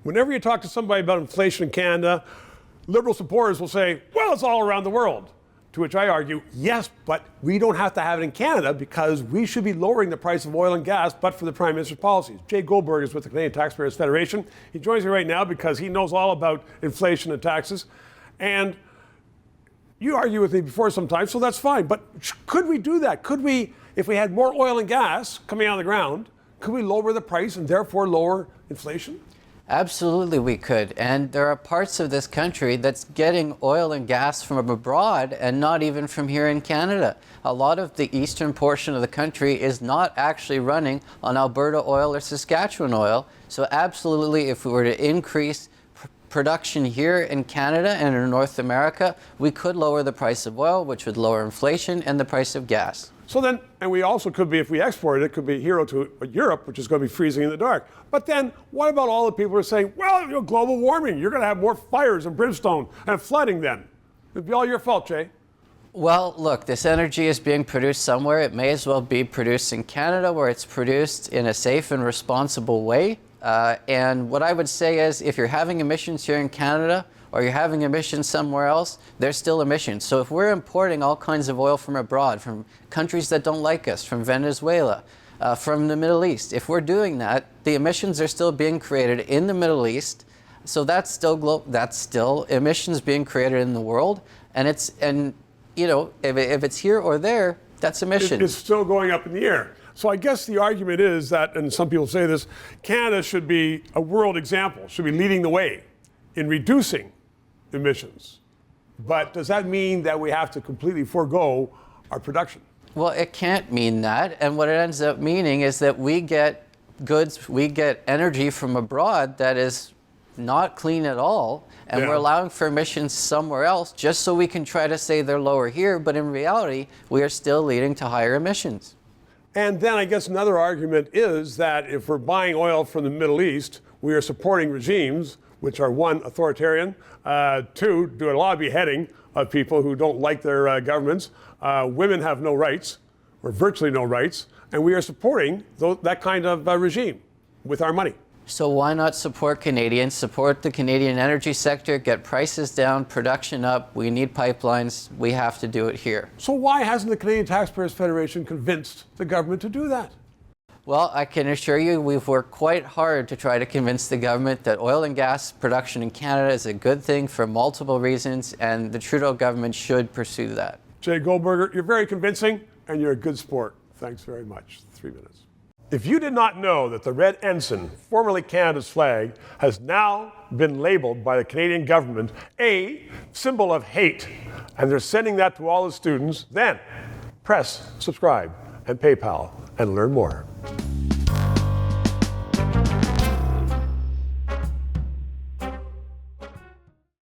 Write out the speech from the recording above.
Whenever you talk to somebody about inflation in Canada, Liberal supporters will say, well, it's all around the world. To which I argue, yes, but we don't have to have it in Canada because we should be lowering the price of oil and gas, but for the Prime Minister's policies. Jay Goldberg is with the Canadian Taxpayers Federation. He joins me right now because he knows all about inflation and taxes. And you argue with me before sometimes, so that's fine. But could we do that? Could we, if we had more oil and gas coming out of the ground, could we lower the price and therefore lower inflation? Absolutely we could. And there are parts of this country that's getting oil and gas from abroad and not even from here in Canada. A lot of the eastern portion of the country is not actually running on Alberta oil or Saskatchewan oil. So absolutely, if we were to increase production here in Canada and in North America, we could lower the price of oil, which would lower inflation and the price of gas. So then, and we also could be, if we exported it, could be a hero to Europe, which is going to be freezing in the dark. But then, what about all the people who are saying, well, you know, global warming, you're going to have more fires and brimstone and flooding then? It'd be all your fault, Jay. Well, look, this energy is being produced somewhere. It may as well be produced in Canada, where it's produced in a safe and responsible way. And what I would say is, if you're having emissions here in Canada, or you're having emissions somewhere else, there's still emissions. So if we're importing all kinds of oil from abroad, from countries that don't like us, from Venezuela, from the Middle East, if we're doing that, the emissions are still being created in the Middle East. So that's still emissions being created in the world. And you know, if it's here or there, that's emissions. It's still going up in the air. So I guess the argument is that, and some people say this, Canada should be a world example, should be leading the way in reducing emissions. But does that mean that we have to completely forego our production? Well, it can't mean that. And what it ends up meaning is that we get goods, we get energy from abroad that is not clean at all. And we're allowing for emissions somewhere else just so we can try to say they're lower here. But in reality, we are still leading to higher emissions. And then I guess another argument is that if we're buying oil from the Middle East, we are supporting regimes which are, one, authoritarian, two, do a lot of beheading of people who don't like their governments. Women have no rights, or virtually no rights, and we are supporting that kind of regime with our money. So why not support Canadians, support the Canadian energy sector, get prices down, production up? We need pipelines. We have to do it here. So why hasn't the Canadian Taxpayers Federation convinced the government to do that? Well, I can assure you we've worked quite hard to try to convince the government that oil and gas production in Canada is a good thing for multiple reasons, and the Trudeau government should pursue that. Jay Goldberger, you're very convincing, and you're a good sport. Thanks very much. 3 minutes. If you did not know that the red ensign, formerly Canada's flag, has now been labeled by the Canadian government a symbol of hate, and they're sending that to all the students, then press subscribe and PayPal and learn more.